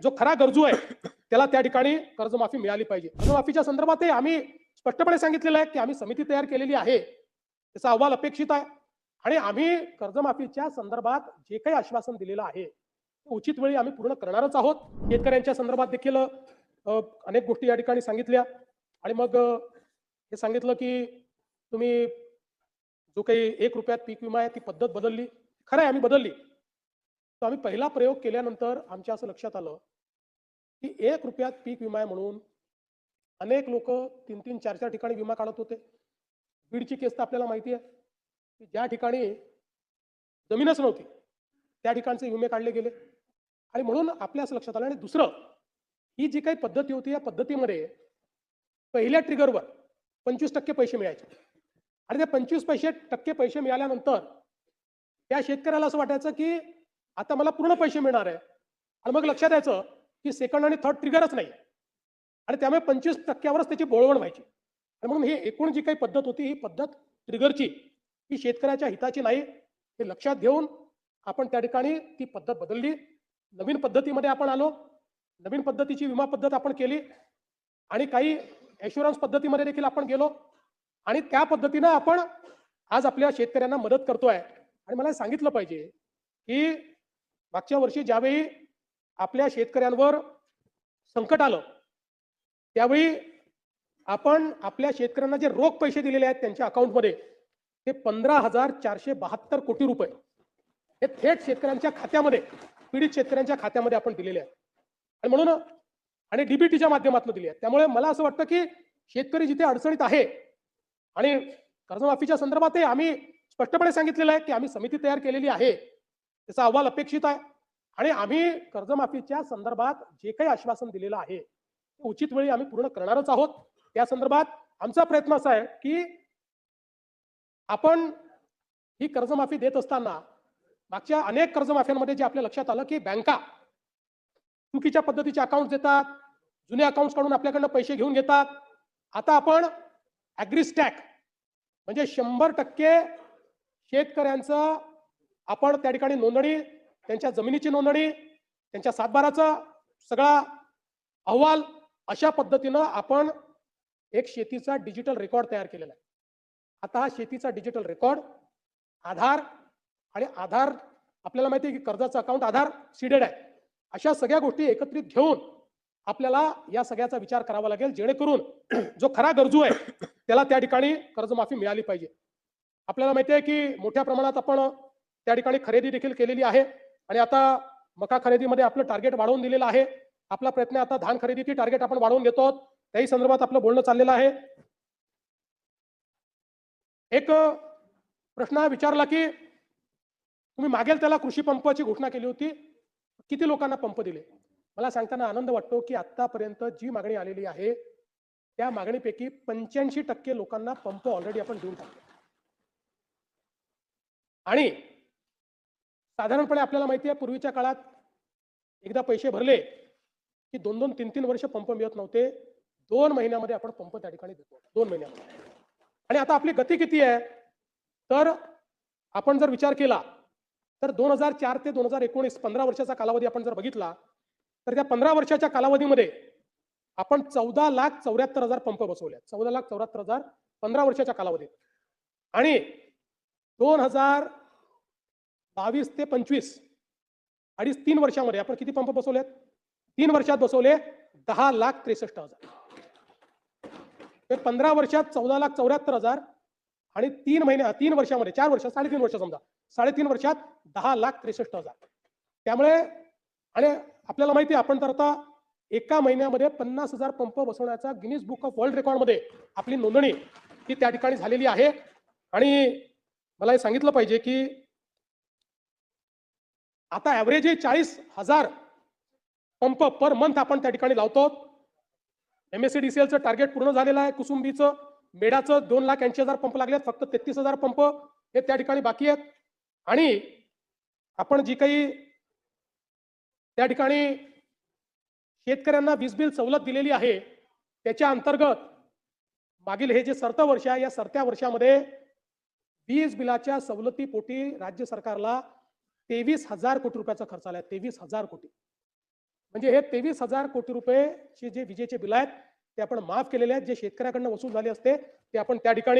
जो खरा गरजू आहे त्याला त्या ठिकाणी कर्जमाफी मिळाली पाहिजे. कर्जमाफीच्या संदर्भातही आम्ही स्पष्टपणे सांगितलेलं आहे की आम्ही समिती तयार केलेली आहे, त्याचा अहवाल अपेक्षित आहे आणि आम्ही कर्जमाफीच्या संदर्भात जे काही आश्वासन दिलेलं आहे ते उचित वेळी आम्ही पूर्ण करणारच आहोत. शेतकऱ्यांच्या संदर्भात देखील अनेक गोष्टी या ठिकाणी सांगितल्या आणि मग हे सांगितलं की तुम्ही जो काही 1 रुपयात पीक विमा आहे ती पद्धत बदलली. खरं आहे, आम्ही बदलली. तर आम्ही पहिला प्रयोग केल्यानंतर आमच्या असं लक्षात आलं की 1 रुपयात पीक विमा आहे म्हणून अनेक लोक 3-3, 4-4 ठिकाणी विमा काढत होते. बीडची केस तर आपल्याला माहिती आहे की ज्या ठिकाणी जमीनच नव्हती त्या ठिकाणचे विमे काढले गेले आणि म्हणून आपल्या असं लक्षात आलं. आणि दुसरं, ही जी काही पद्धती होती या पद्धतीमध्ये पहिल्या ट्रिगरवर 25% पैसे मिळायचे आणि ते 25% पैसे मिळाल्यानंतर त्या शेतकऱ्याला असं वाटायचं की आता मला पूर्ण पैसे मिळणार आहे आणि मग लक्षात यायचं की सेकंड आणि थर्ड ट्रिगरच नाही आणि त्यामुळे 25%वरच त्याची बोळवण व्हायची. आणि म्हणून ही एकूण जी काही पद्धत होती ही पद्धत ट्रिगरची, ही शेतकऱ्याच्या हिताची नाही हे लक्षात घेऊन आपण त्या ठिकाणी ती पद्धत बदलली. नवीन पद्धतीमध्ये आपण आलो. नवीन पद्धतीची विमा पद्धत आपण केली आणि काही ॲश्युरन्स पद्धतीमध्ये देखील आपण गेलो आणि त्या पद्धतीनं आपण आज आपल्या शेतकऱ्यांना मदत करतोय. आणि मला सांगितलं पाहिजे की मागच्या वर्षी ज्यावेळी आपल्या शेतकऱ्यांवर संकट आलं त्यावेळी आपण आपल्या शेतकऱ्यांना जे रोख पैसे दिलेले आहेत त्यांच्या अकाउंटमध्ये ते 15,472 कोटी रुपये हे थेट शेतकऱ्यांच्या खात्यामध्ये, पीडित शेतकऱ्यांच्या खात्यामध्ये आपण दिलेले आहेत आणि म्हणून आणि डीबीटीच्या माध्यमातून दिले आहेत. त्यामुळे मला असं वाटतं की शेतकरी जिथे अडचणीत आहे आणि कर्जमाफीच्या संदर्भातही आम्ही स्पष्टपणे सांगितलेलं आहे की आम्ही समिती तयार केलेली आहे, त्याचा अहवाल अपेक्षित आहे आणि आम्ही कर्जमाफीच्या संदर्भात जे काही आश्वासन दिलेलं आहे ते उचित वेळी आम्ही पूर्ण करणारच आहोत. त्या संदर्भात आमचा प्रयत्न असा आहे की आपण ही कर्जमाफी देत असताना मागच्या अनेक कर्जमाफ्यांमध्ये जे आपल्या लक्षात आलं की बँका चुकीच्या पद्धतीचे अकाउंट देतात, जुने अकाउंट्स काढून आपल्याकडनं पैसे घेऊन घेतात. आता आपण ॲग्रीस्टॅक म्हणजे 100% शेतकऱ्यांचं आपण त्या ठिकाणी नोंदणी, त्यांच्या जमिनीची नोंदणी, त्यांच्या सातबाराचा सगळा अहवाल अशा पद्धतीनं आपण एक शेतीचा डिजिटल रेकॉर्ड तयार केलेला आहे. आता हा शेतीचा डिजिटल रेकॉर्ड आधार आणि आधार आपल्याला माहिती आहे की कर्जाचं अकाउंट आधार सीडेड आहे. अशा सगळ्या गोष्टी एकत्रित घेऊन आपल्याला या सगळ्याचा विचार करावा लागेल जेणेकरून जो खरा गरजू आहे त्याला त्या ठिकाणी कर्जमाफी मिळाली पाहिजे. आपल्याला माहिती आहे की मोठ्या प्रमाणात आपण त्या ठिकाणी खरेदी देखील केलेली आहे आणि आता मका खरेदीमध्ये आपलं टार्गेट वाढवून दिलेलं आहे. आपला प्रयत्न आता धान खरेदीची टार्गेट आपण वाढवून घेतो. त्याही संदर्भात आपलं बोलणं चाललेलं आहे. एक प्रश्न हा विचारला की तुम्ही मागेल त्याला कृषी पंपाची घोषणा केली होती, किती लोकांना पंप दिले? मला सांगताना आनंद वाटतो की आतापर्यंत जी मागणी आलेली आहे त्या मागणीपैकी 85% लोकांना पंप ऑलरेडी आपण देऊन टाकले. आणि साधारणपणे आपल्याला माहिती आहे पूर्वीच्या काळात एकदा पैसे भरले की 2-2, 3-3 वर्ष पंप मिळत नव्हते. 2 महिन्यामध्ये आपण पंप त्या ठिकाणी देतो. 2 महिन्यामध्ये. आणि आता आपली गती किती आहे? तर आपण जर विचार केला तर 2004 ते 2019 15 वर्षाचा कालावधी आपण जर बघितला तर त्या 15 वर्षाच्या कालावधीमध्ये आपण 14,74,000 पंप बसवले. 14,74,000 15 वर्षाच्या कालावधीत. आणि 2022 ते 25 3 वर्षामध्ये आपण किती पंप बसवलेत? 3 वर्षात बसवले 10,63,000. 15 वर्षात 14,74,000 आणि 3 वर्षामध्ये 4 वर्ष 3.5 वर्ष समजा 3.5 वर्षात 10,63,000. त्यामुळे आणि आपल्याला माहिती आहे आपण तर आता एका महिन्यामध्ये 50,000 पंप बसवण्याचा गिनीज बुक ऑफ वर्ल्ड रेकॉर्डमध्ये आपली नोंदणी ही त्या ठिकाणी झालेली आहे. आणि मला हे सांगितलं पाहिजे की आता ॲव्हरेज 40,000 पंप पर मंथ आपण त्या ठिकाणी लावतो. MSCDCLचं टार्गेट पूर्ण झालेलं आहे. कुसुंबीचं, मेडाचं 2,80,000 पंप लागलेत. फक्त 33,000 पंप हे त्या ठिकाणी बाकी आहेत. आणि आपण जी काही त्या ठिकाणी शेतकऱ्यांना वीज बिल सवलत दिलेली आहे त्याच्या अंतर्गत मागील हे जे सरतं वर्ष आहे या सरत्या वर्षामध्ये वीज बिलाच्या सवलतीपोटी राज्य सरकारला 23,000 कोटी रुपयाचा खर्च आला. 23,000 कोटी. म्हणजे हे 23,000 कोटी रुपयेचे जे विजेचे बिल आहेत ते आपण माफ केलेले आहेत. जे शेतकऱ्याकडनं वसूल झाले असते ते आपण त्या ठिकाणी